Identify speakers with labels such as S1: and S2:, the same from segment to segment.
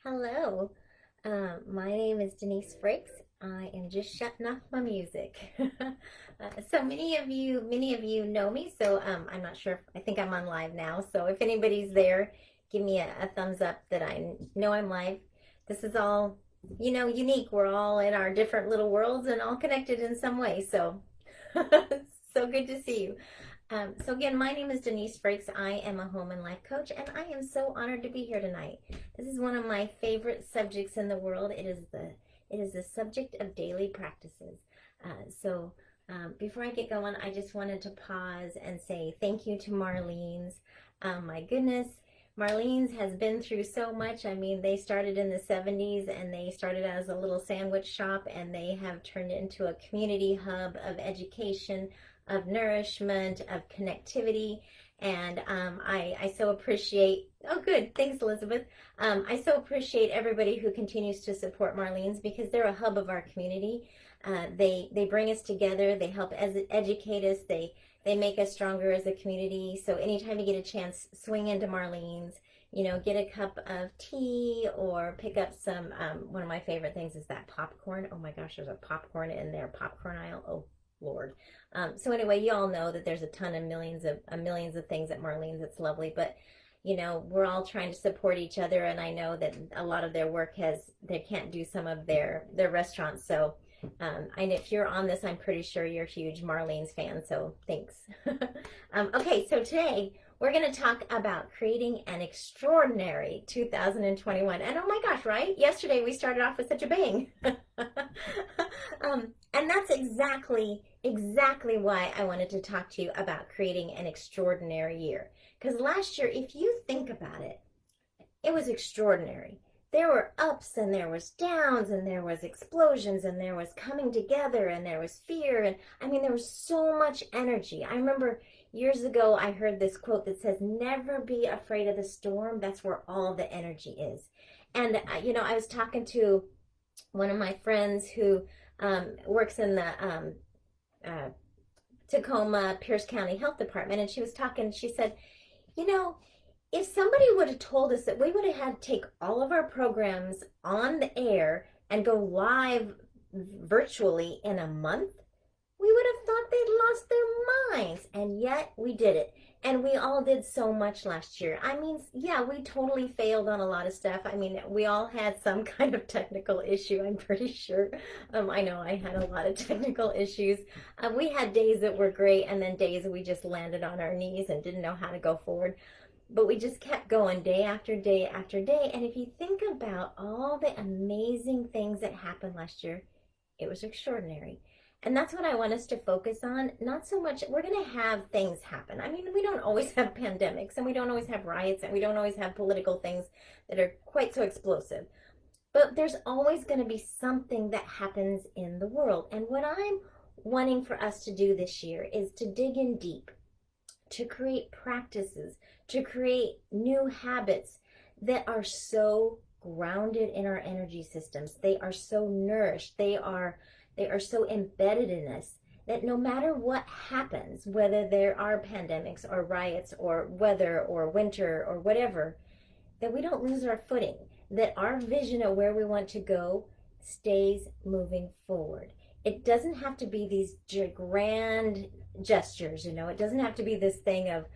S1: Hello, my name is Denise Frakes. I am just shutting off my music. So many of you know me. So I'm not sure. I think I'm on live now. So if anybody's there, give me a thumbs up that I know I'm live. This is all, unique. We're all in our different little worlds and all connected in some way. So, so good to see you. So again, my name is Denise Frakes. I am a home and life coach, and I am so honored to be here tonight. This is one of my favorite subjects in the world. It is the subject of daily practices. Before I get going, I just wanted to pause and say thank you to Marlene's. My goodness, Marlene's has been through so much. I mean, they started in the 70s and they started as a little sandwich shop, and they have turned into a community hub of education, of nourishment, of connectivity. And I so appreciate, oh, good, thanks, Elizabeth. I so appreciate everybody who continues to support Marlene's because they're a hub of our community. They bring us together, they help educate us, they make us stronger as a community. So anytime you get a chance, swing into Marlene's, get a cup of tea or pick up some, one of my favorite things is that popcorn. Oh my gosh, there's a popcorn in their popcorn aisle. Oh, Lord. So anyway, you all know that there's a ton of millions of things at Marlene's. It's lovely, but we're all trying to support each other, and I know that a lot of their work they can't do some of their restaurants. So and if you're on this, I'm pretty sure you're a huge Marlene's fan, so thanks. Okay, so today we're going to talk about creating an extraordinary 2021. And oh my gosh, right? Yesterday we started off with such a bang. And that's exactly why I wanted to talk to you about creating an extraordinary year. Because last year, if you think about it, it was extraordinary. There were ups and there was downs and there was explosions and there was coming together and there was fear. And I mean, there was so much energy. I remember years ago, I heard this quote that says, never be afraid of the storm. That's where all the energy is. And, I was talking to one of my friends who works in the uh, Tacoma Pierce County Health Department. And she said, you know, if somebody would have told us that we would have had to take all of our programs on the air and go live virtually in a month, we would have thought they'd lost their minds. And yet we did it. And we all did so much last year. I mean, yeah, we totally failed on a lot of stuff. I mean, we all had some kind of technical issue, I'm pretty sure. I know I had a lot of technical issues. We had days that were great, and then days we just landed on our knees and didn't know how to go forward. But we just kept going day after day after day. And if you think about all the amazing things that happened last year, it was extraordinary. And that's what I want us to focus on. Not so much, we're going to have things happen. I mean, we don't always have pandemics, and we don't always have riots, and we don't always have political things that are quite so explosive. But there's always going to be something that happens in the world. And what I'm wanting for us to do this year is to dig in deep, to create practices, to create new habits that are so grounded in our energy systems. They are so nourished. They are so embedded in us that no matter what happens, whether there are pandemics or riots or weather or winter or whatever, that we don't lose our footing, that our vision of where we want to go stays moving forward. It doesn't have to be these grand gestures, it doesn't have to be this thing of,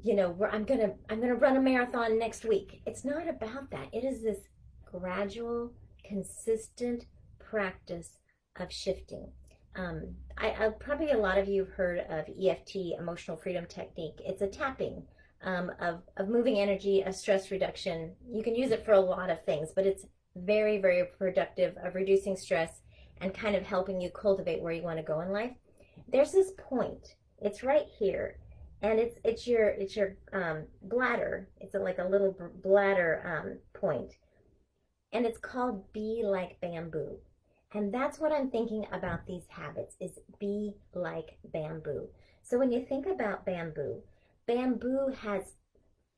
S1: where I'm gonna run a marathon next week. It's not about that. It is this gradual, consistent practice of shifting. Probably a lot of you have heard of EFT, emotional freedom technique. It's a tapping of moving energy, of stress reduction. You can use it for a lot of things, but it's very, very productive of reducing stress and kind of helping you cultivate where you want to go in life. There's this point. It's right here, and it's your bladder. It's like a little bladder point, and it's called Be Like Bamboo. And that's what I'm thinking about these habits is be like bamboo. So when you think about bamboo, bamboo has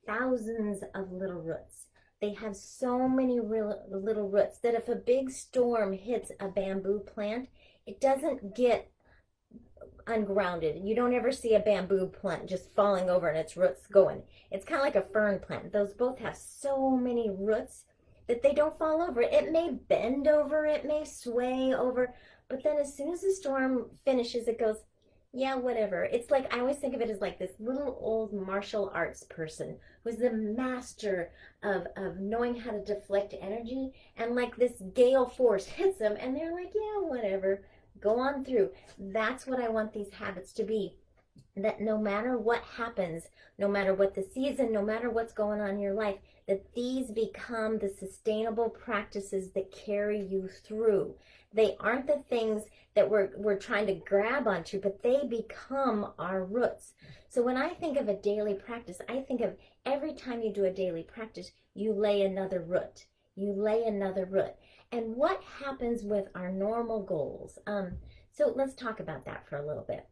S1: thousands of little roots. They have so many little roots that if a big storm hits a bamboo plant, it doesn't get ungrounded. You don't ever see a bamboo plant just falling over and its roots going. It's kind of like a fern plant. Those both have so many roots that they don't fall over. It may bend over, it may sway over, but then as soon as the storm finishes, it goes, yeah, whatever. It's like, I always think of it as like this little old martial arts person who's the master of knowing how to deflect energy, and like this gale force hits them and they're like, yeah, whatever, go on through. That's what I want these habits to be. That no matter what happens, no matter what the season, no matter what's going on in your life, that these become the sustainable practices that carry you through. They aren't the things that we're trying to grab onto, but they become our roots. So when I think of a daily practice, I think of every time you do a daily practice, you lay another root. You lay another root. And what happens with our normal goals? So let's talk about that for a little bit.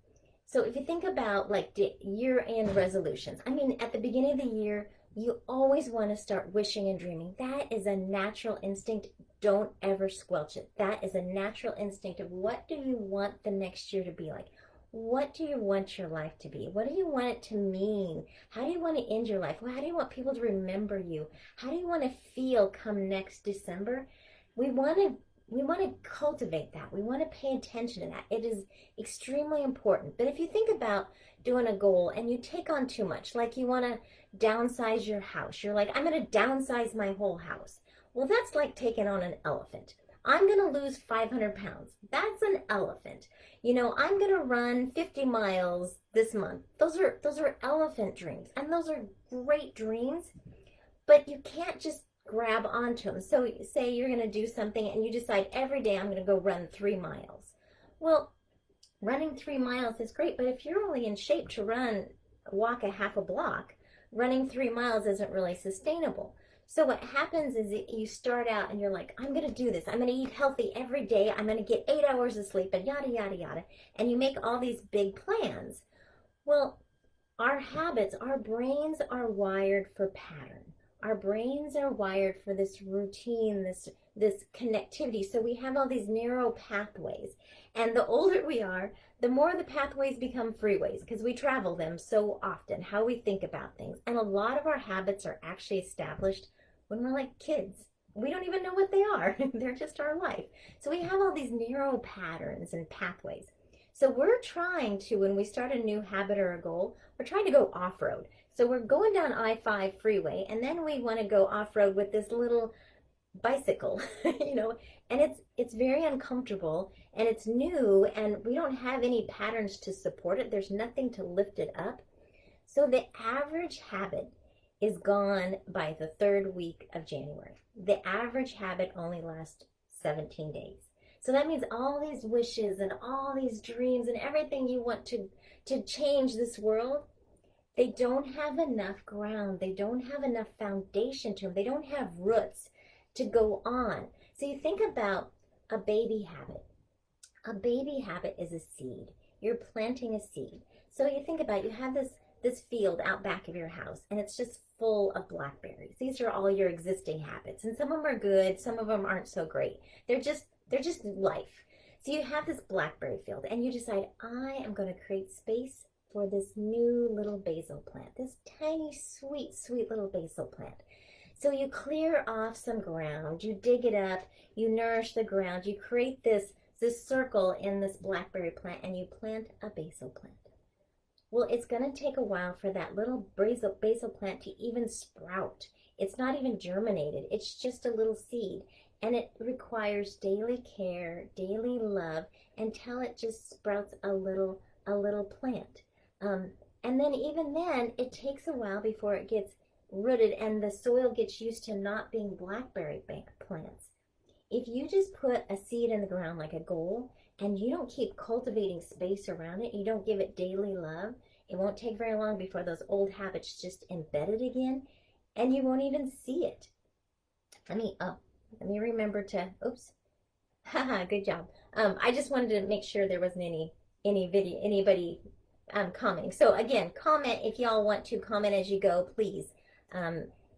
S1: So if you think about like year-end resolutions, I mean, at the beginning of the year, you always want to start wishing and dreaming. That is a natural instinct. Don't ever squelch it. That is a natural instinct of what do you want the next year to be like? What do you want your life to be? What do you want it to mean? How do you want to end your life? How do you want people to remember you? How do you want to feel come next December? We want to cultivate that. We want to pay attention to that. It is extremely important. But if you think about doing a goal and you take on too much, like you want to downsize your house, you're like, I'm going to downsize my whole house. Well, that's like taking on an elephant. I'm going to lose 500 pounds. That's an elephant. You know, I'm going to run 50 miles this month. Those are elephant dreams. And those are great dreams, but you can't just grab onto them. So say you're going to do something and you decide every day I'm going to go run 3 miles. Well, running 3 miles is great, but if you're only in shape to walk a half a block, running 3 miles isn't really sustainable. So what happens is that you start out and you're like, I'm going to do this. I'm going to eat healthy every day. I'm going to get 8 hours of sleep and yada, yada, yada. And you make all these big plans. Well, our habits, our brains are wired for pattern. Our brains are wired for this routine, this connectivity. So we have all these narrow pathways. And the older we are, the more the pathways become freeways because we travel them so often, how we think about things. And a lot of our habits are actually established when we're like kids. We don't even know what they are. They're just our life. So we have all these narrow patterns and pathways. So we're trying to, when we start a new habit or a goal, we're trying to go off-road. So we're going down I-5 freeway, and then we want to go off-road with this little bicycle, you know, and it's very uncomfortable, and it's new, and we don't have any patterns to support it. There's nothing to lift it up. So the average habit is gone by the 3rd week of January. The average habit only lasts 17 days. So that means all these wishes and all these dreams and everything you want to change this world, they don't have enough ground. They don't have enough foundation to them. They don't have roots to go on. So you think about a baby habit. A baby habit is a seed. You're planting a seed. So you think about, you have this field out back of your house, and it's just full of blackberries. These are all your existing habits, and some of them are good, some of them aren't so great. They're just life. So you have this blackberry field, and you decide, I am going to create space for this new little basil plant, this tiny, sweet, sweet little basil plant. So you clear off some ground, you dig it up, you nourish the ground, you create this circle in this blackberry plant, and you plant a basil plant. Well, it's going to take a while for that little basil plant to even sprout. It's not even germinated. It's just a little seed. And it requires daily care, daily love, until it just sprouts a little plant. And then even then, it takes a while before it gets rooted and the soil gets used to not being blackberry plants. If you just put a seed in the ground like a goal, and you don't keep cultivating space around it, you don't give it daily love, it won't take very long before those old habits just embed it again, and you won't even see it. Let me remember to, oops, haha, good job. I just wanted to make sure there wasn't anybody commenting. So again, comment if y'all want to comment as you go, please,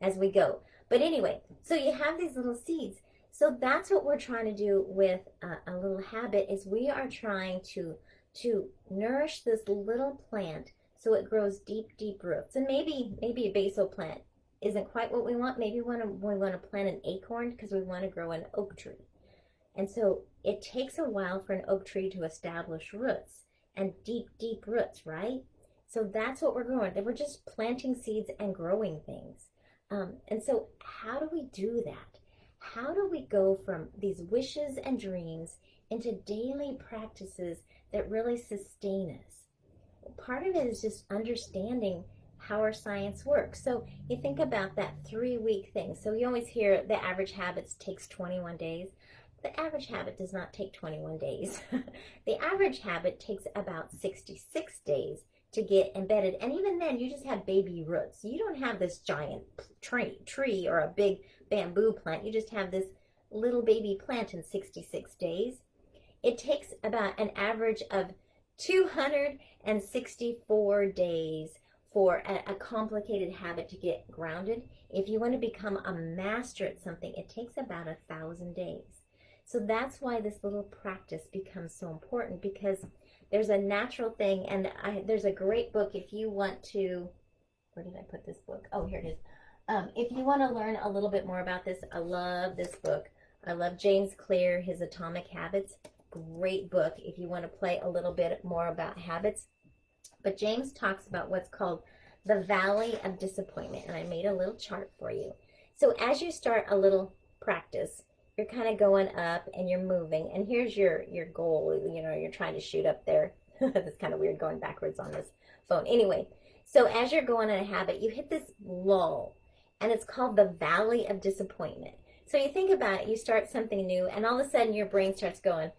S1: as we go. But anyway, so you have these little seeds. So that's what we're trying to do with a little habit, is we are trying to to nourish this little plant so it grows deep, deep roots. And maybe a basil plant isn't quite what we want. Maybe we want to plant an acorn because we want to grow an oak tree. And so it takes a while for an oak tree to establish roots and deep, deep roots, right? So that's what we're growing. We're just planting seeds and growing things. And so how do we do that? How do we go from these wishes and dreams into daily practices that really sustain us? Part of it is just understanding how our science works. So you think about that 3-week thing. So you always hear the average habits takes 21 days. The average habit does not take 21 days. The average habit takes about 66 days to get embedded. And even then, you just have baby roots. You don't have this giant tree or a big bamboo plant. You just have this little baby plant in 66 days. It takes about an average of 264 days for a complicated habit to get grounded. If you want to become a master at something, it takes about 1,000 days. So that's why this little practice becomes so important, because there's a natural thing, and there's a great book if you want to, where did I put this book? Oh, here it is. If you want to learn a little bit more about this, I love this book. I love James Clear, his Atomic Habits. Great book if you want to play a little bit more about habits. But James talks about what's called the Valley of Disappointment, and I made a little chart for you. So as you start a little practice, you're kind of going up and you're moving, and here's your goal. You know, you're trying to shoot up there. That's kind of weird going backwards on this phone. Anyway, so as you're going in a habit, you hit this lull, and it's called the Valley of Disappointment. So you think about it, you start something new, and all of a sudden your brain starts going,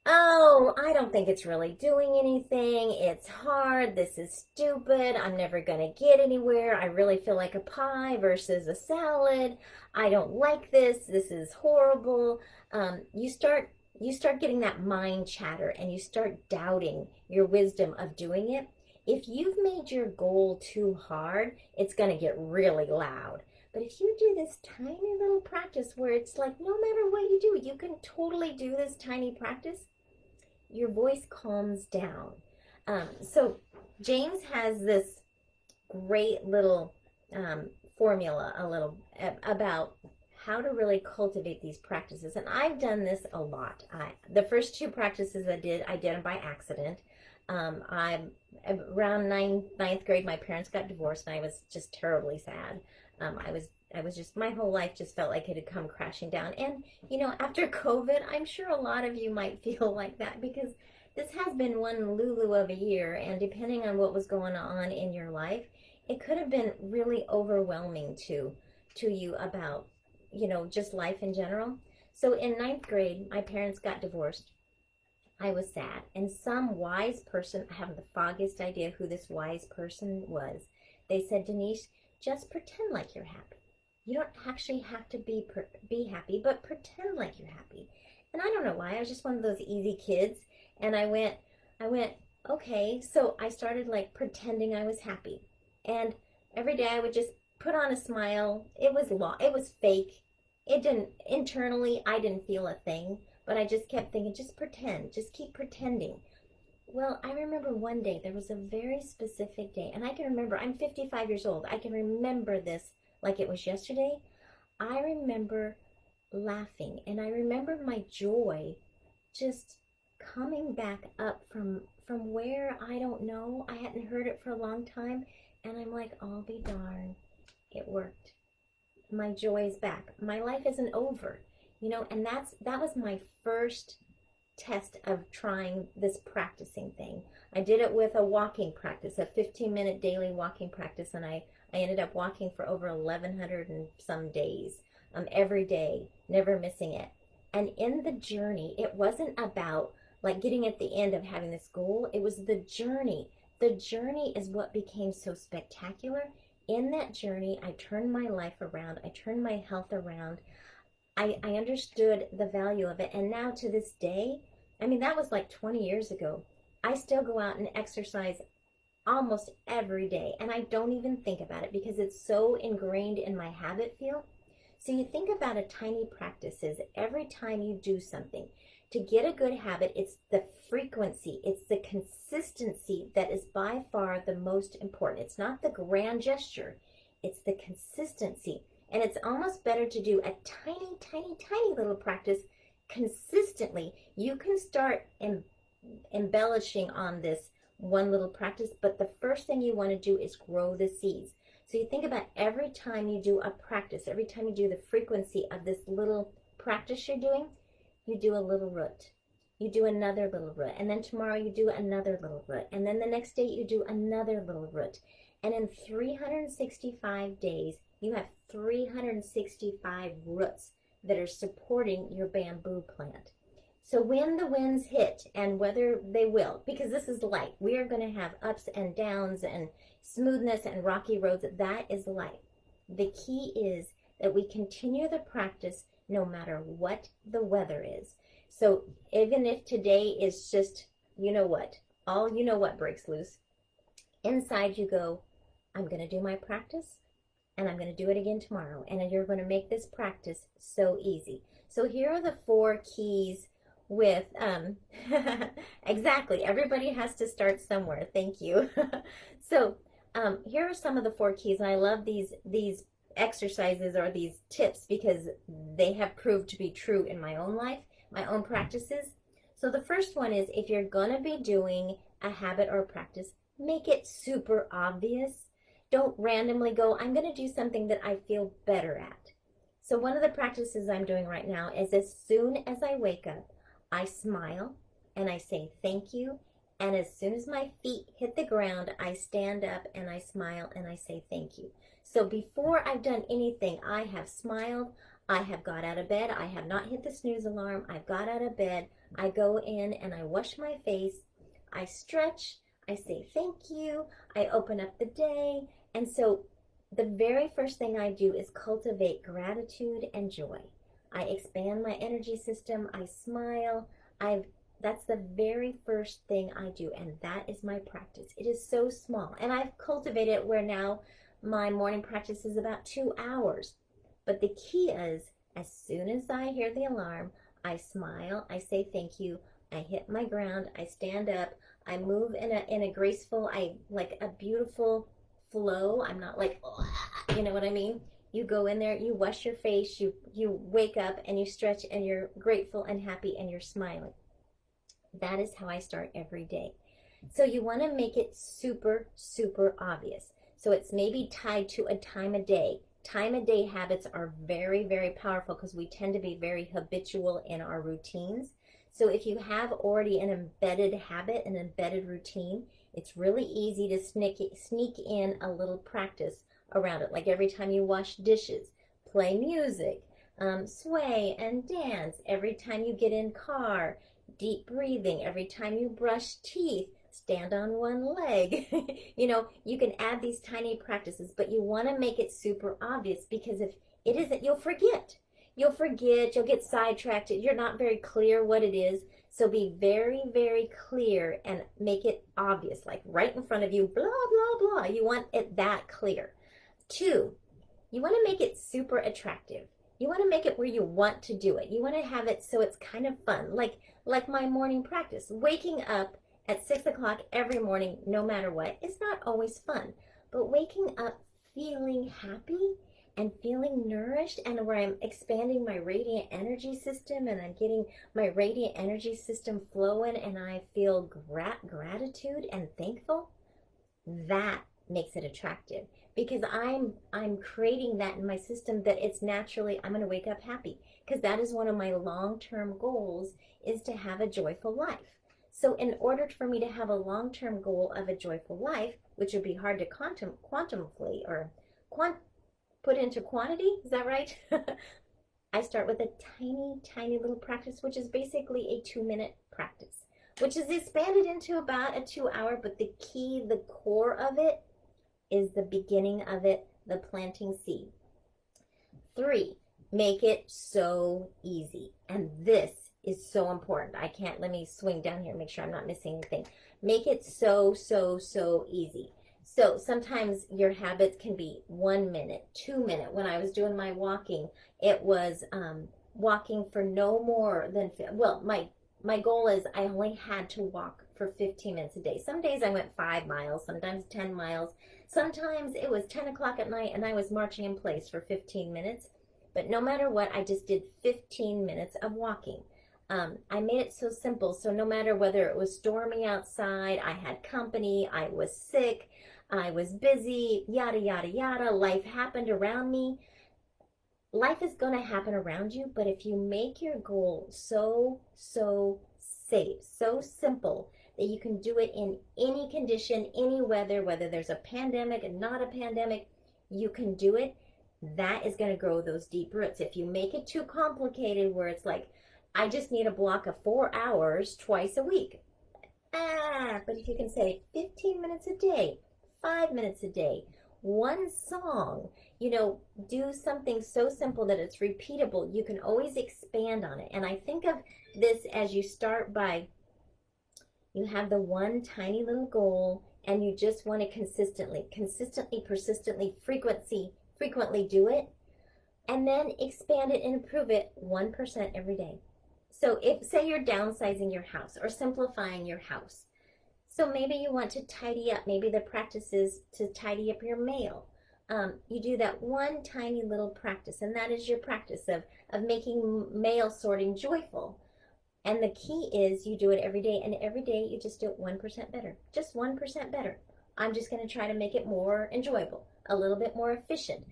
S1: oh, I don't think it's really doing anything. It's hard. This is stupid. I'm never going to get anywhere. I really feel like a pie versus a salad. I don't like this. This is horrible. You start getting that mind chatter, and you start doubting your wisdom of doing it. If you've made your goal too hard, it's going to get really loud. But if you do this tiny little practice where it's like, no matter what you do, you can totally do this tiny practice, your voice calms down. So James has this great little formula about how to really cultivate these practices. And I've done this a lot. The first 2 practices I did them by accident. I'm around ninth grade, my parents got divorced, and I was just terribly sad. I was just, my whole life just felt like it had come crashing down. And, you know, after COVID, I'm sure a lot of you might feel like that, because this has been one Lulu of a year, and depending on what was going on in your life, it could have been really overwhelming to you about, you know, just life in general. So in 9th grade, my parents got divorced. I was sad, and some wise person, I haven't the foggiest idea who this wise person was, they said, Denise, just pretend like you're happy. You don't actually have to be happy, but pretend like you're happy. And I don't know why, I was just one of those easy kids, and I went, okay. So I started like pretending I was happy, and every day I would just put on a smile. It was fake. Internally, I didn't feel a thing, but I just kept thinking, just pretend, just keep pretending. Well, I remember one day, there was a very specific day, and I can remember, I'm 55 years old. I can remember this like it was yesterday. I remember laughing, and I remember my joy just coming back up from where, I don't know. I hadn't heard it for a long time, and I'm like, I'll be darned, it worked. My joy is back. My life isn't over, you know, and that was my first test of trying this practicing thing. I did it with a walking practice, a 15-minute daily walking practice, and I ended up walking for over 1,100 and some days, every day, never missing it. And in the journey, it wasn't about like getting at the end of having this goal. It was the journey. The journey is what became so spectacular. In that journey, I turned my life around. I turned my health around. I understood the value of it. And now to this day, I mean, that was like 20 years ago. I still go out and exercise almost every day. And I don't even think about it because it's so ingrained in my habit field. So you think about a tiny practice is every time you do something, To get a good habit, it's the frequency, it's the consistency that is by far the most important. It's not the grand gesture, it's the consistency. And it's almost better to do a tiny, tiny, tiny little practice consistently. You can start embellishing on this one little practice, but the first thing you want to do is grow the seeds. So you think about every time you do a practice, every time you do the frequency of this little practice you're doing, you do a little root. You do another little root. And then tomorrow you do another little root. And then the next day you do another little root. And in 365 days, you have 365 roots that are supporting your bamboo plant. So when the winds hit, and whether they will, because this is life, we are going to have ups and downs and smoothness and rocky roads. That is life. The key is that we continue the practice no matter what the weather is. So even if today is just, you know what breaks loose, inside you go, I'm going to do my practice, and I'm going to do it again tomorrow. And you're going to make this practice so easy. So here are the 4 keys with, exactly, everybody has to start somewhere. Thank you. So here are some of the 4 keys. And I love these exercises or these tips because they have proved to be true in my own life, my own practices. So the first one is, if you're going to be doing a habit or a practice, make it super obvious. Don't randomly go, I'm going to do something that I feel better at. So one of the practices I'm doing right now is, as soon as I wake up, I smile and I say thank you. And as soon as my feet hit the ground, I stand up and I smile and I say thank you. So before I've done anything, I have smiled, I have got out of bed, I have not hit the snooze alarm, I've got out of bed, I go in and I wash my face, I stretch, I say thank you, I open up the day. And so the very first thing I do is cultivate gratitude and joy. I expand my energy system, I smile, that's the very first thing I do, and that is my practice. It is so small, and I've cultivated it where now my morning practice is about 2 hours. But the key is, as soon as I hear the alarm, I smile, I say thank you, I hit my ground, I stand up, I move in a graceful, like a beautiful flow. I'm not like, you know what I mean? You go in there, you wash your face, you wake up and you stretch and you're grateful and happy and you're smiling. That is how I start every day. So you want to make it super, super obvious. So it's maybe tied to a time of day. Time of day habits are very, very powerful because we tend to be very habitual in our routines. So if you have already an embedded habit, an embedded routine, it's really easy to sneak in a little practice around it. Like every time you wash dishes, play music, sway and dance. Every time you get in car, deep breathing. Every time you brush teeth, stand on one leg. You can add these tiny practices, but you want to make it super obvious, because if it isn't, you'll forget. You'll get sidetracked. You're not very clear what it is. So be very, very clear and make it obvious, like right in front of you, blah, blah, blah. You want it that clear. 2, you want to make it super attractive. You want to make it where you want to do it. You want to have it so it's kind of fun, like my morning practice. Waking up at 6 o'clock every morning, no matter what, is not always fun. But waking up feeling happy and feeling nourished, and where I'm expanding my radiant energy system and I'm getting my radiant energy system flowing and I feel gratitude and thankful, that makes it attractive, because I'm creating that in my system, that it's naturally, I'm going to wake up happy, because that is one of my long-term goals, is to have a joyful life. So in order for me to have a long-term goal of a joyful life, which would be hard to quantitate or put into quantity, is that right? I start with a tiny, tiny little practice, which is basically a 2-minute practice, which is expanded into about a 2 hour, but the key, the core of it, is the beginning of it, the planting seed. 3, make it so easy. And this is so important. let me swing down here, make sure I'm not missing anything. Make it so, so, so easy. So sometimes your habits can be 1 minute, 2 minutes. When I was doing my walking, it was walking for no more than, my goal is I only had to walk for 15 minutes a day. Some days I went 5 miles, sometimes 10 miles. Sometimes it was 10 o'clock at night and I was marching in place for 15 minutes. But no matter what, I just did 15 minutes of walking. I made it so simple. So no matter whether it was stormy outside, I had company, I was sick, I was busy, yada, yada, yada, life happened around me. Life is going to happen around you, but if you make your goal so safe, so simple that you can do it in any condition, any weather, whether there's a pandemic and not a pandemic, you can do it. That is going to grow those deep roots. If you make it too complicated where it's like, I just need a block of 4 hours twice a week. But if you can say 15 minutes a day, 5 minutes a day, one song, do something so simple that it's repeatable, you can always expand on it. And I think of this as you start by, you have the one tiny little goal and you just want to consistently, persistently, frequently do it, and then expand it and improve it 1% every day. So if, say you're downsizing your house or simplifying your house, so maybe you want to tidy up. Maybe the practice is to tidy up your mail. You do that one tiny little practice, and that is your practice of making mail sorting joyful. And the key is you do it every day, and every day you just do it 1% better. Just 1% better. I'm just going to try to make it more enjoyable, a little bit more efficient.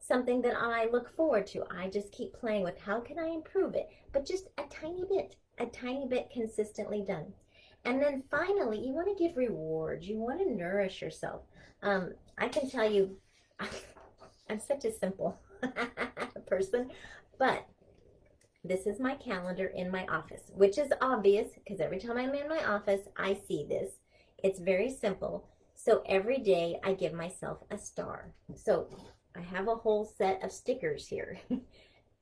S1: Something that I look forward to. I just keep playing with how can I improve it, but just a tiny bit consistently done. And then finally, you want to give rewards. You want to nourish yourself. I can tell you, I'm such a simple person, but this is my calendar in my office, which is obvious because every time I'm in my office, I see this. It's very simple. So every day I give myself a star. So I have a whole set of stickers here.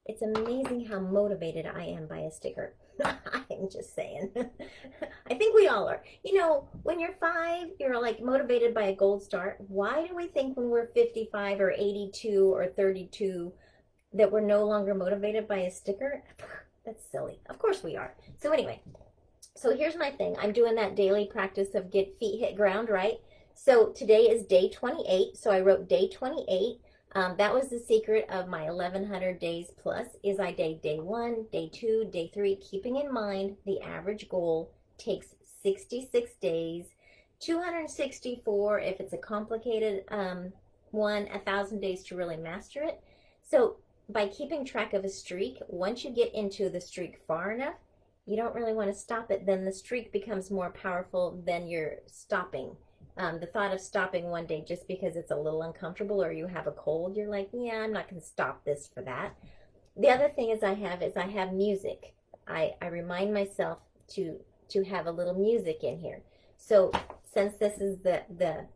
S1: It's amazing how motivated I am by a sticker. I'm just saying. I think we all are. When you're 5, you're like motivated by a gold star. Why do we think when we're 55 or 82 or 32 that we're no longer motivated by a sticker? That's silly. Of course we are. So anyway, so here's my thing. I'm doing that daily practice of get feet hit ground, right? So today is day 28. So I wrote day 28. That was the secret of my 1100 days plus, is I did day 1, day 2, day 3, keeping in mind the average goal takes 66 days, 264 if it's a complicated one, 1,000 days to really master it. So by keeping track of a streak, once you get into the streak far enough, you don't really want to stop it. Then the streak becomes more powerful than your stopping. The thought of stopping one day just because it's a little uncomfortable or you have a cold, you're like, yeah, I'm not going to stop this for that. The other thing I have music. I remind myself to have a little music in here. So since this is the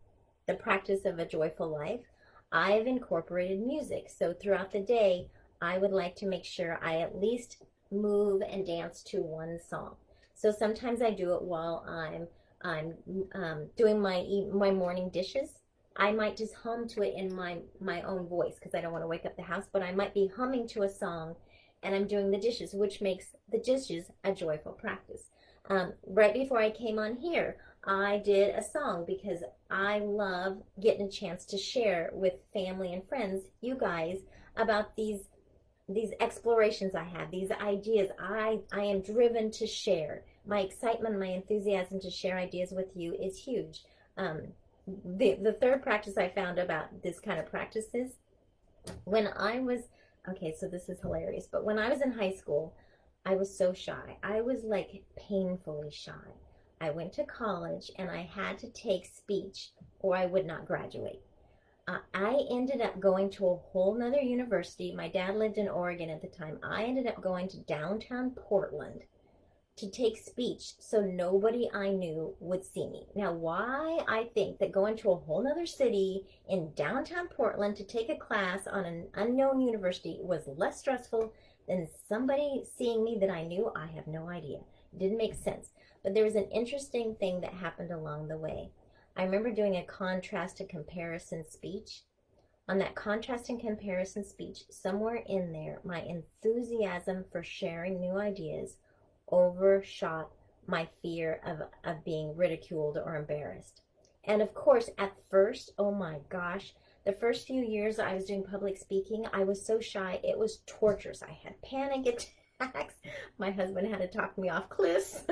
S1: practice of a joyful life, I've incorporated music. So throughout the day, I would like to make sure I at least move and dance to one song. So sometimes I do it while I'm doing my morning dishes. I might just hum to it in my own voice because I don't want to wake up the house, but I might be humming to a song and I'm doing the dishes, which makes the dishes a joyful practice. Right before I came on here, I did a song because I love getting a chance to share with family and friends, you guys, about these explorations I have, these ideas. I am driven to share. My excitement, my enthusiasm to share ideas with you is huge. The third practice I found about this kind of practices, when I was, okay, so this is hilarious, but when I was in high school, I was so shy. I was like painfully shy. I went to college and I had to take speech or I would not graduate. I ended up going to a whole nother university. My dad lived in Oregon at the time. I ended up going to downtown Portland to take speech so nobody I knew would see me. Now, why I think that going to a whole nother city in downtown Portland to take a class on an unknown university was less stressful than somebody seeing me that I knew, I have no idea. It didn't make sense. But there was an interesting thing that happened along the way. I remember doing a contrast and comparison speech. On that contrast and comparison speech, somewhere in there, my enthusiasm for sharing new ideas overshot my fear of being ridiculed or embarrassed. And of course, at first, oh my gosh, the first few years I was doing public speaking, I was so shy. It was torturous. I had panic attacks. My husband had to talk me off cliffs.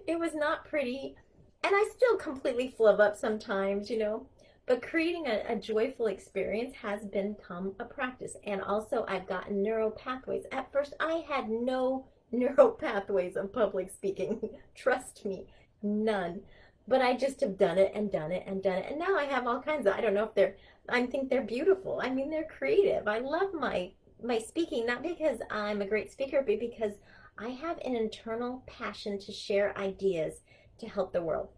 S1: It was not pretty. And I still completely flub up sometimes, you know. But creating a joyful experience has become a practice. And also, I've gotten neural pathways. At first, I had no neural pathways of public speaking. Trust me, none. But I just have done it and done it and done it. And now I have all kinds of, I don't know if they're, I think they're beautiful. I mean, they're creative. I love my speaking, not because I'm a great speaker, but because I have an internal passion to share ideas to help the world.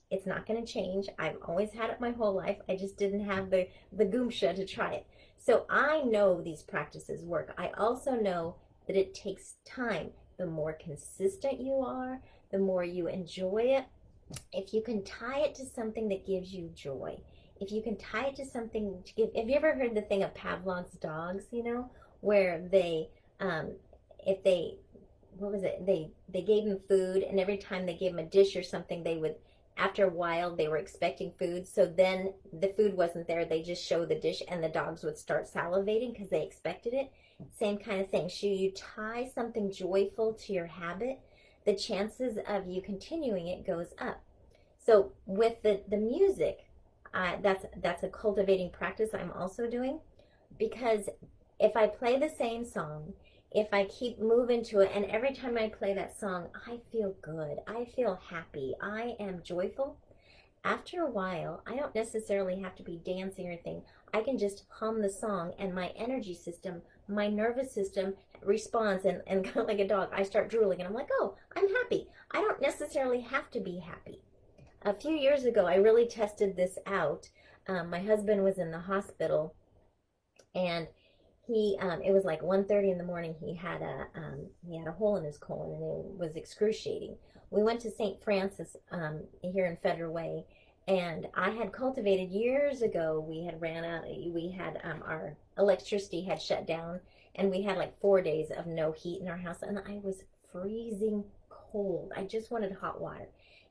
S1: It's not going to change. I've always had it my whole life. I just didn't have the gumption to try it. So I know these practices work. I also know that it takes time. The more consistent you are, the more you enjoy it. If you can tie it to something that gives you joy, if you can tie it to something to give, have you ever heard the thing of Pavlov's dogs, you know, where they, if they, what was it? They gave him food, and every time they gave him a dish or something, they would, after a while, they were expecting food. So then the food wasn't there. They just show the dish, and the dogs would start salivating because they expected it. Same kind of thing. So you tie something joyful to your habit, the chances of you continuing it goes up. So with the music, that's a cultivating practice I'm also doing, because if I play the same song, if I keep moving to it, and every time I play that song, I feel good, I feel happy, I am joyful. After a while, I don't necessarily have to be dancing or anything. I can just hum the song, and my energy system, my nervous system responds, and kind of like a dog, I start drooling, and I'm like, oh, I'm happy. I don't necessarily have to be happy. A few years ago, I really tested this out. My husband was in the hospital, and it was like 1:30 in the morning. He had a hole in his colon, and it was excruciating. We went to St. Francis here in Federal Way, and I had cultivated years ago. We had ran out. We had our electricity had shut down, and we had like 4 days of no heat in our house, and I was freezing cold. I just wanted hot water.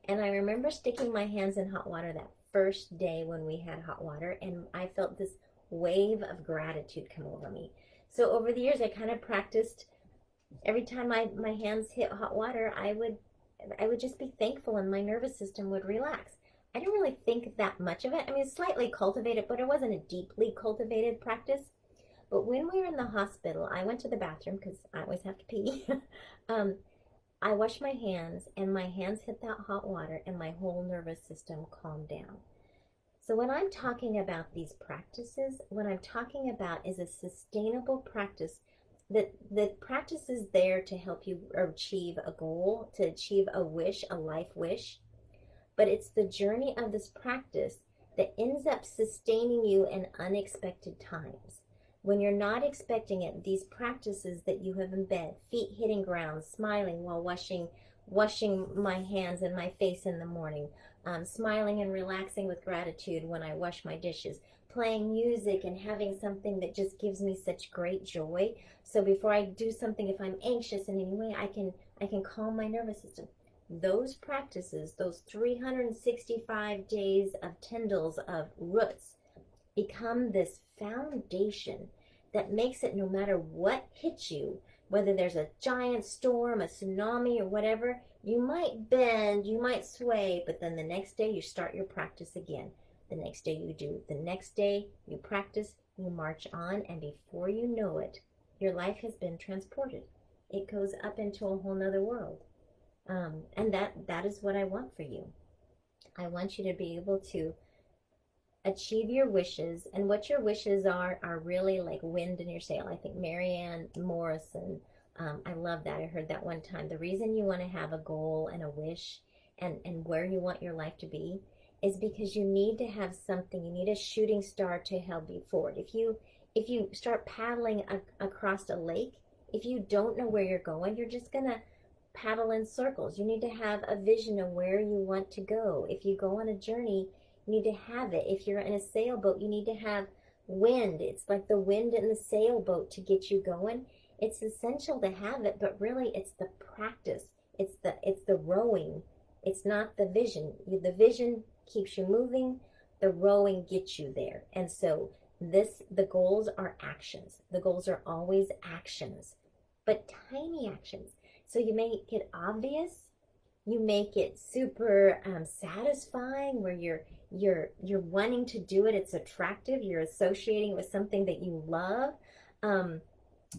S1: And I remember sticking my hands in hot water that first day when we had hot water, and I felt this wave of gratitude come over me. So over the years, I kind of practiced. Every time my hands hit hot water, I would just be thankful, and my nervous system would relax. I didn't really think that much of it. I mean, slightly cultivated, but it wasn't a deeply cultivated practice. But when we were in the hospital, I went to the bathroom because I always have to pee. I washed my hands, and my hands hit that hot water, and my whole nervous system calmed down. So when I'm talking about these practices, what I'm talking about is a sustainable practice. The practice is there to help you achieve a goal, to achieve a wish, a life wish. But it's the journey of this practice that ends up sustaining you in unexpected times. When you're not expecting it, these practices that you have in bed, feet hitting ground, smiling while washing my hands and my face in the morning, smiling and relaxing with gratitude when I wash my dishes, playing music and having something that just gives me such great joy. So before I do something, if I'm anxious in any way, I can calm my nervous system. Those practices, those 365 days of tendrils of roots, become this foundation that makes it, no matter what hits you, whether there's a giant storm, a tsunami, or whatever, you might bend, you might sway, but then the next day you start your practice again. The next day you do. The next day you practice, you march on, and before you know it, your life has been transported. It goes up into a whole nother world. And that is what I want for you. I want you to be able to achieve your wishes, and what your wishes are really like wind in your sail. I think Marianne Morrison, I love that. I heard that one time. The reason you want to have a goal and a wish and where you want your life to be is because you need to have something. You need a shooting star to help you forward. If you start paddling across a lake, if you don't know where you're going, you're just gonna paddle in circles. You need to have a vision of where you want to go. If you go on a journey, you need to have it. If you're in a sailboat, you need to have wind. It's like the wind in the sailboat to get you going. It's essential to have it, but really it's the practice. It's the rowing. It's not the vision. The vision keeps you moving. The rowing gets you there. And so the goals are actions. The goals are always actions, but tiny actions. So you make it obvious. You make it super satisfying, where you're wanting to do it. It's attractive. You're associating with something that you love. Um,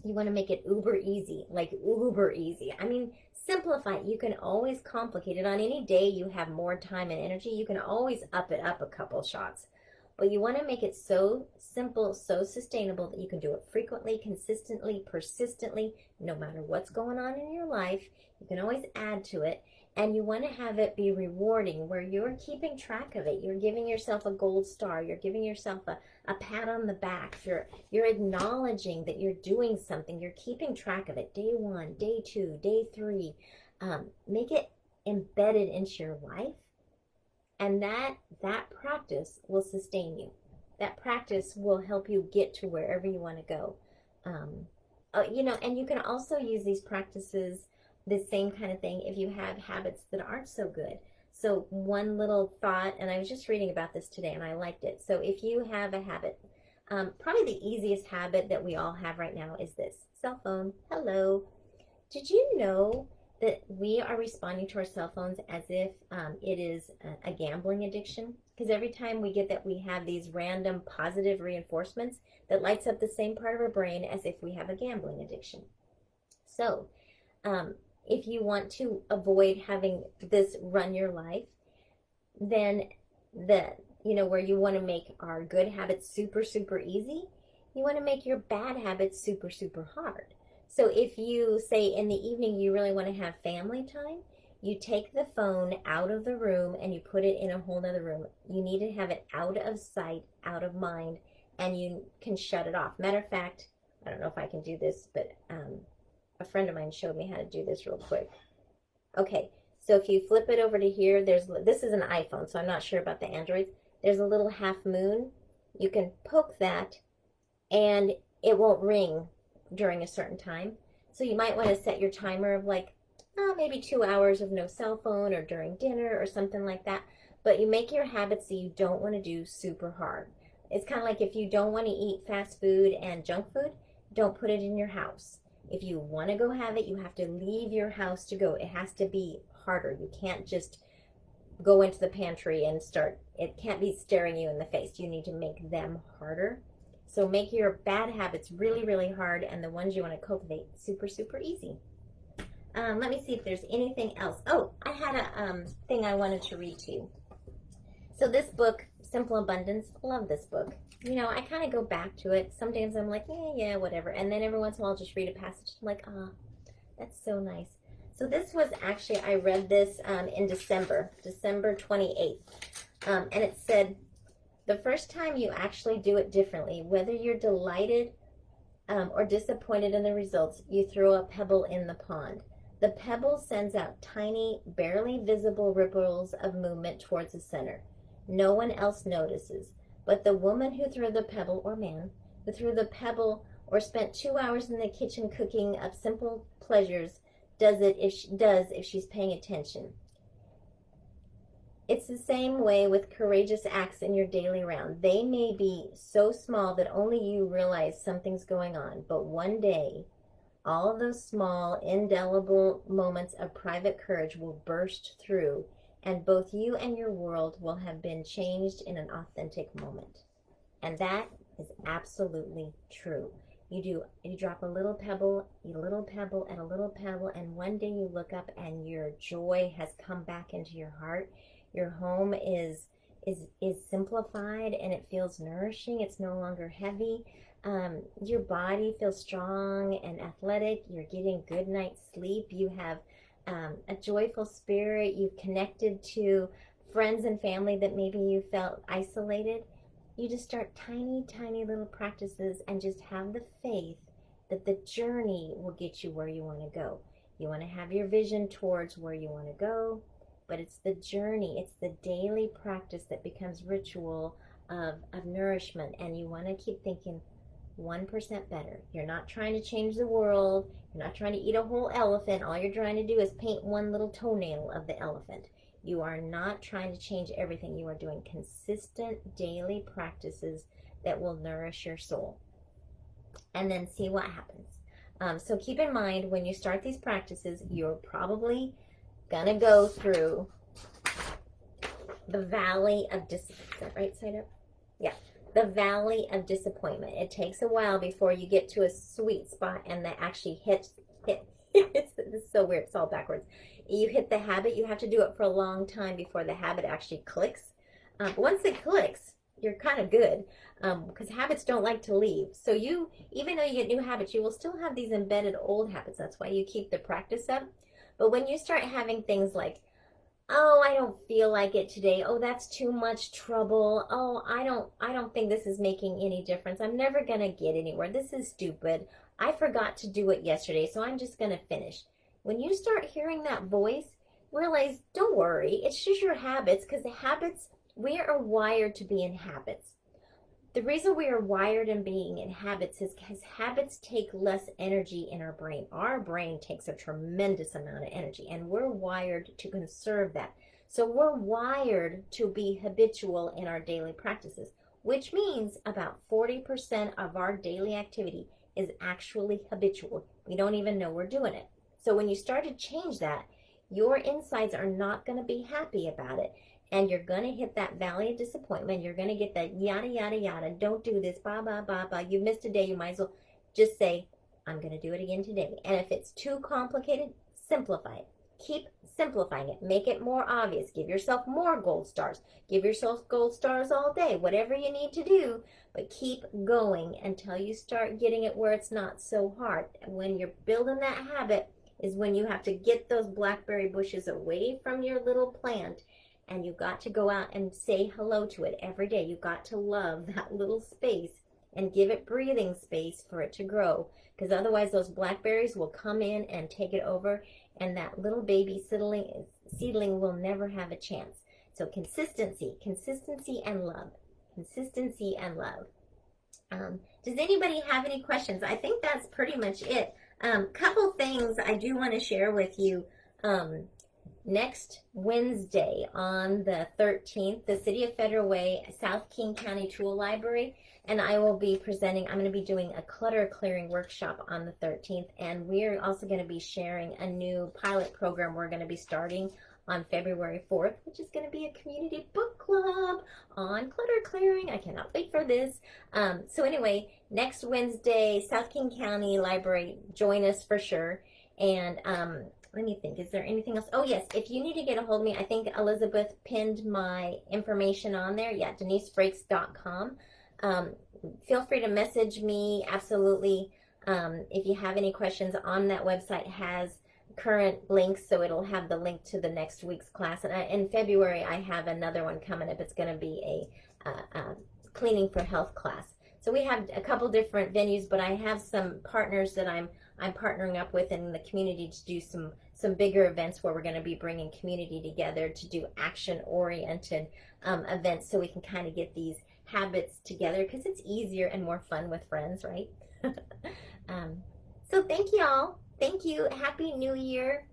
S1: you want to make it uber easy, like uber easy. I mean, simplify it. You can always complicate it. On any day you have more time and energy, you can always up it up a couple shots. But you want to make it so simple, so sustainable that you can do it frequently, consistently, persistently, no matter what's going on in your life. You can always add to it. And you want to have it be rewarding, where you're keeping track of it. You're giving yourself a gold star. You're giving yourself a pat on the back. You're acknowledging that you're doing something. You're keeping track of it. Day 1, day 2, day 3. Make it embedded into your life. And that practice will sustain you. That practice will help you get to wherever you want to go. And you can also use these practices, the same kind of thing, if you have habits that aren't so good. So one little thought, and I was just reading about this today and I liked it. So if you have a habit, probably the easiest habit that we all have right now is this: cell phone. Hello. Did you know that we are responding to our cell phones as if it is a gambling addiction? Because every time we get that, we have these random positive reinforcements that lights up the same part of our brain as if we have a gambling addiction. So if you want to avoid having this run your life, then where you want to make our good habits super, super easy, you want to make your bad habits super, super hard. So if you say in the evening you really want to have family time, you take the phone out of the room and you put it in a whole other room. You need to have it out of sight, out of mind, and you can shut it off. Matter of fact, I don't know if I can do this, but a friend of mine showed me how to do this real quick. Okay, so if you flip it over to here, this is an iPhone, so I'm not sure about the Androids. There's a little half moon. You can poke that and it won't ring during a certain time. So you might want to set your timer of maybe 2 hours of no cell phone, or during dinner or something like that. But you make your habits that you don't want to do super hard. It's kind of like if you don't want to eat fast food and junk food, don't put it in your house. If you want to go have it, you have to leave your house to go. It has to be harder. You can't just go into the pantry and start. It can't be staring you in the face. You need to make them harder. So make your bad habits really, really hard, and the ones you want to cultivate super, super easy. Let me see if there's anything else. Oh, I had a thing I wanted to read to you. So this book, Simple Abundance, love this book. I kind of go back to it. Sometimes I'm like, yeah, whatever. And then every once in a while I'll just read a passage. I'm like, that's so nice. So this was actually, I read this in December 28th. And it said, the first time you actually do it differently, whether you're delighted or disappointed in the results, you throw a pebble in the pond. The pebble sends out tiny, barely visible ripples of movement towards the center. No one else notices. But the woman who threw the pebble, or man, who threw the pebble or spent 2 hours in the kitchen cooking up simple pleasures does if she's paying attention. It's the same way with courageous acts in your daily round. They may be so small that only you realize something's going on, but one day, all of those small, indelible moments of private courage will burst through, and both you and your world will have been changed in an authentic moment. And that is absolutely true. You drop a little pebble, and a little pebble, and one day you look up and your joy has come back into your heart. Your home is simplified and it feels nourishing. It's no longer heavy. Your body feels strong and athletic. You're getting good night's sleep. You have a joyful spirit. You've connected to friends and family that maybe you felt isolated. You just start tiny, tiny little practices and just have the faith that the journey will get you where you want to go. You want to have your vision towards where you want to go, but it's the journey. It's the daily practice that becomes ritual of nourishment. And you want to keep thinking, 1% better. You're not trying to change the world. You're not trying to eat a whole elephant. All you're trying to do is paint one little toenail of the elephant. You are not trying to change everything. You are doing consistent daily practices that will nourish your soul. And then see what happens. So keep in mind, when you start these practices, you're probably going to go through the valley of disappointment. Is that right side up? Yeah. The valley of disappointment. It takes a while before you get to a sweet spot and that actually hits. It's so weird. It's all backwards. You hit the habit. You have to do it for a long time before the habit actually clicks. Once it clicks, you're kind of good, because habits don't like to leave. So you, even though you get new habits, you will still have these embedded old habits. That's why you keep the practice up. But when you start having things like, oh, I don't feel like it today. Oh, that's too much trouble. Oh, I don't think this is making any difference. I'm never going to get anywhere. This is stupid. I forgot to do it yesterday, so I'm just going to finish. When you start hearing that voice, realize, don't worry. It's just your habits, because the habits, we are wired to be in habits. The reason we are wired in being in habits is because habits take less energy in our brain. Our brain takes a tremendous amount of energy, and we're wired to conserve that. So we're wired to be habitual in our daily practices, which means about 40% of our daily activity is actually habitual. We don't even know we're doing it. So when you start to change that, your insides are not going to be happy about it. And you're going to hit that valley of disappointment. You're going to get that yada, yada, yada. Don't do this, blah, blah, blah, blah. You missed a day. You might as well just say, I'm going to do it again today. And if it's too complicated, simplify it. Keep simplifying it. Make it more obvious. Give yourself more gold stars. Give yourself gold stars all day. Whatever you need to do. But keep going until you start getting it where it's not so hard. And when you're building that habit is when you have to get those blackberry bushes away from your little plant. And you got to go out and say hello to it every day. You got to love that little space and give it breathing space for it to grow. Because otherwise those blackberries will come in and take it over. And that little baby seedling will never have a chance. So consistency and love. Consistency and love. Does anybody have any questions? I think that's pretty much it. Couple things I do want to share with you. Next Wednesday on the 13th, the City of Federal Way, South King County Tool Library, and I will be presenting, I'm going to be doing a clutter clearing workshop on the 13th, and we're also going to be sharing a new pilot program we're going to be starting on February 4th, which is going to be a community book club on clutter clearing. I cannot wait for this. So anyway, next Wednesday, South King County Library, join us for sure. And let me think, is there anything else? Oh yes, if you need to get a hold of me, I think Elizabeth pinned my information on there. Yeah, denisefrakes.com. Feel free to message me, absolutely. If you have any questions, on that website has current links, so it'll have the link to the next week's class. And in February, I have another one coming up. It's going to be a cleaning for health class. So we have a couple different venues, but I have some partners that I'm partnering up with in the community to do some bigger events where we're going to be bringing community together to do action-oriented events, so we can kind of get these habits together, because it's easier and more fun with friends, right? So thank you all. Thank you. Happy New Year.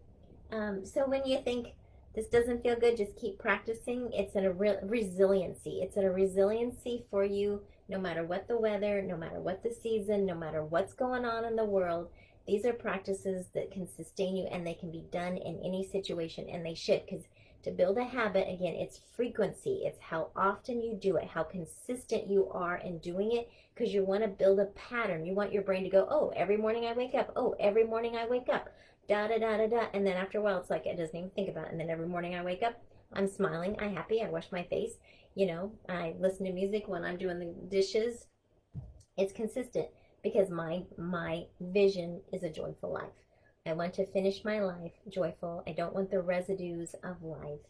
S1: So when you think this doesn't feel good, just keep practicing. It's a resiliency. It's a resiliency for you, no matter what the weather, no matter what the season, no matter what's going on in the world. These are practices that can sustain you, and they can be done in any situation, and they should, because to build a habit, again, it's frequency. It's how often you do it, how consistent you are in doing it, because you want to build a pattern. You want your brain to go, oh, every morning I wake up. Oh, every morning I wake up. Da, da, da, da, da. And then after a while, it's like it doesn't even think about it. And then every morning I wake up, I'm smiling, I'm happy, I wash my face. You know, I listen to music when I'm doing the dishes. It's consistent, because my vision is a joyful life. I want to finish my life joyful. I don't want the residues of life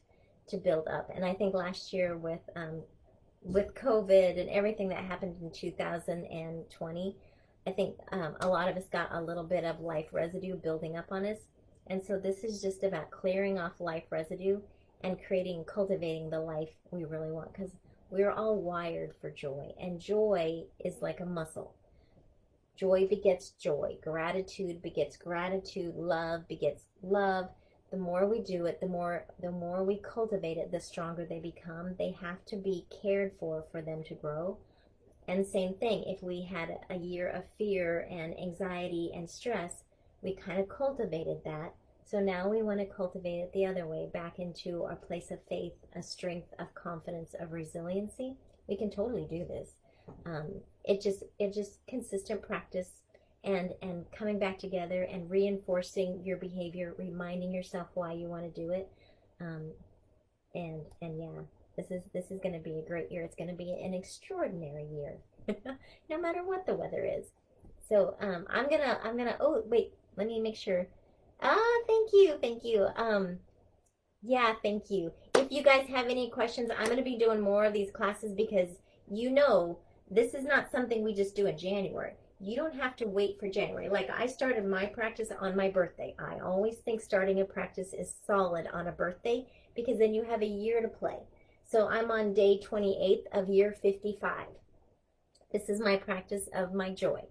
S1: to build up. And I think last year with COVID and everything that happened in 2020, I think a lot of us got a little bit of life residue building up on us. And so this is just about clearing off life residue and cultivating the life we really want, because we're all wired for joy. And joy is like a muscle. Joy begets joy. Gratitude begets gratitude. Love begets love. The more we do it, the more we cultivate it, the stronger they become. They have to be cared for them to grow. And same thing, if we had a year of fear and anxiety and stress, we kind of cultivated that. So now we want to cultivate it the other way, back into our place of faith, a strength of confidence, of resiliency. We can totally do this. It just consistent practice and coming back together and reinforcing your behavior, reminding yourself why you want to do it. Um, and yeah, this is going to be a great year. It's going to be an extraordinary year, no matter what the weather is. So I'm gonna. Oh wait, let me make sure. Thank you. Yeah, thank you. If you guys have any questions, I'm gonna be doing more of these classes because this is not something we just do in January. You don't have to wait for January. Like, I started my practice on my birthday. I always think starting a practice is solid on a birthday because then you have a year to play. So I'm on day 28th of year 55. This is my practice of my joy.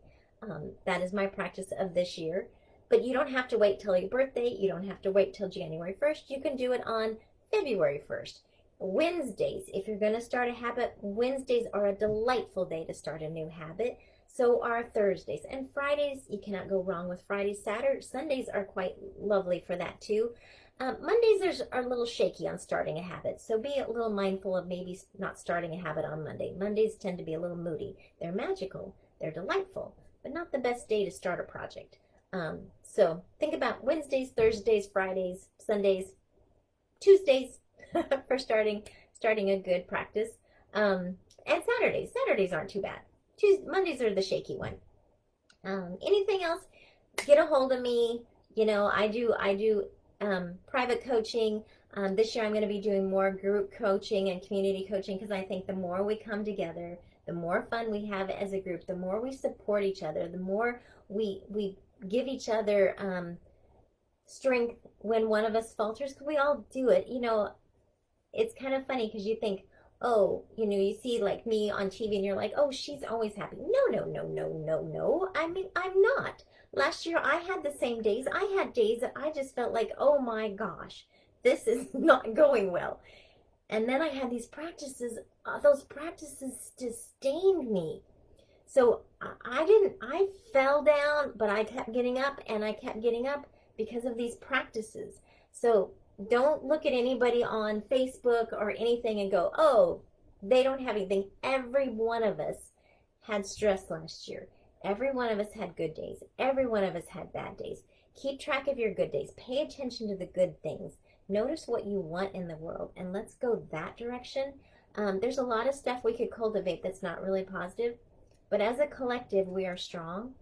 S1: That is my practice of this year. But you don't have to wait till your birthday. You don't have to wait till January 1st. You can do it on February 1st. Wednesdays, if you're going to start a habit, Wednesdays are a delightful day to start a new habit. So are Thursdays. And Fridays, you cannot go wrong with Fridays. Sundays are quite lovely for that too. Mondays are a little shaky on starting a habit, so be a little mindful of maybe not starting a habit on Monday. Mondays tend to be a little moody. They're magical, they're delightful, but not the best day to start a project. So think about Wednesdays, Thursdays, Fridays, Sundays, Tuesdays for starting a good practice. And Saturdays aren't too bad. Mondays are the shaky one. Anything else? Get a hold of me. I do private coaching. This year I'm going to be doing more group coaching and community coaching because I think the more we come together, the more fun we have as a group, the more we support each other, the more we give each other strength when one of us falters, because we all do it. It's kind of funny because you think, oh, you see like me on TV and you're like, oh, she's always happy. No. I mean, I'm not. Last year I had the same days. I had days that I just felt like, oh my gosh, this is not going well. And then I had these practices. Those practices sustained me. So I fell down, but I kept getting up and I kept getting up because of these practices. So don't look at anybody on Facebook or anything and go, oh, they don't have anything. Every one of us had stress last year. Every one of us had good days. Every one of us had bad days. Keep track of your good days. Pay attention to the good things. Notice what you want in the world, and let's go that direction. There's a lot of stuff we could cultivate that's not really positive, but as a collective, we are strong.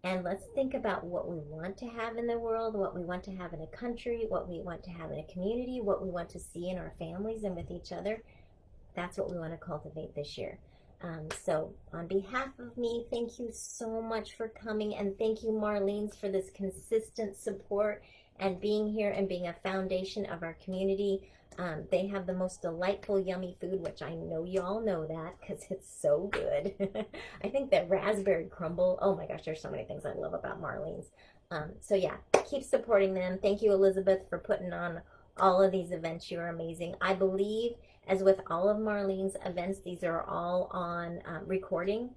S1: And let's think about what we want to have in the world, what we want to have in a country, what we want to have in a community, what we want to see in our families and with each other. That's what we want to cultivate this year. So on behalf of me, thank you so much for coming, and thank you, Marlene, for this consistent support and being here and being a foundation of our community. They have the most delightful, yummy food, which I know you all know that because it's so good. I think that raspberry crumble, oh my gosh, there's so many things I love about Marlene's. So yeah, keep supporting them. Thank you, Elizabeth, for putting on all of these events. You're amazing. I believe, as with all of Marlene's events, these are all on recording,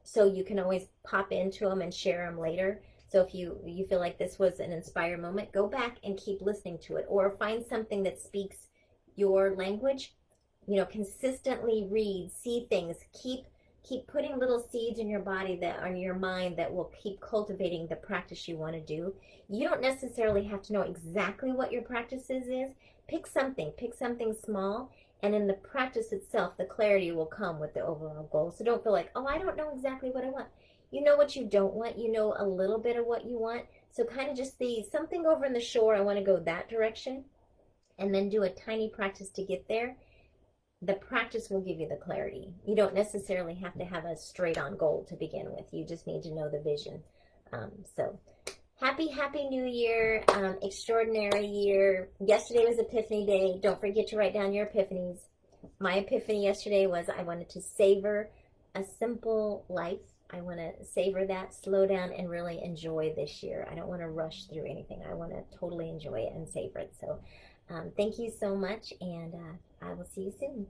S1: so you can always pop into them and share them later. So if you feel like this was an inspired moment, go back and keep listening to it, or find something that speaks your language. Consistently read, see things, keep putting little seeds in your body that are in your mind that will keep cultivating the practice you want to do. You don't necessarily have to know exactly what your practice is. Pick something small, and in the practice itself, the clarity will come with the overall goal. So don't feel like, oh, I don't know exactly what I want. You know what you don't want. You know a little bit of what you want. So kind of just see something over in the shore. I want to go that direction. And then do a tiny practice to get there. The practice will give you the clarity. You don't necessarily have to have a straight on goal to begin with. You just need to know the vision. So happy New Year. Extraordinary year. Yesterday was Epiphany Day. Don't forget to write down your epiphanies. My epiphany yesterday was I wanted to savor a simple life. I want to savor that, slow down, and really enjoy this year. I don't want to rush through anything. I want to totally enjoy it and savor it. So thank you so much, and I will see you soon.